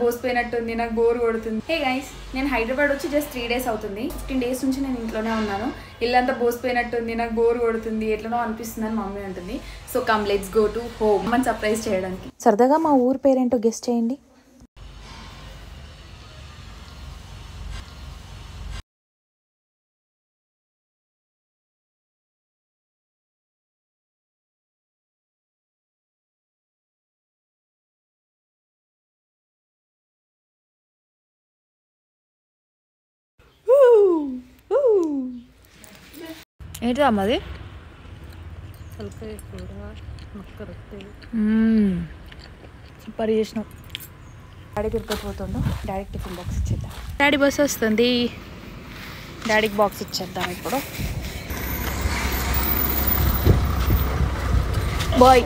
పోసిపోయినట్టుంది, నాకు బోర్ కొడుతుంది. Hey guys, నేను హైదరాబాద్ వచ్చి జస్ట్ 3 days అవుతుంది. 15 days నుంచి నేను ఇంట్లోనే ఉన్నాను. ఇల్లంతా పోసిపోయినట్టుంది, నాకు బోర్ కొడుతుంది, ఎట్లనో అనిపిస్తుంది అని మమ్మీ అంటుంది. So come let's go to home అని సర్ప్రైజ్ చేయడానికి. సరదాగా మా ఊరు పేరేంటో గెస్ట్ చేయండి. ఏంటిది అమ్మది? సూపర్ చేసినాం. డాడీ తిరుపతి పోతుండు. డాడీకి టిఫిన్ బాక్స్ ఇచ్చేద్దాం. డాడీ బస్సు వస్తుంది, డాడీకి బాక్స్ ఇచ్చేద్దాం ఇప్పుడు. బాయ్.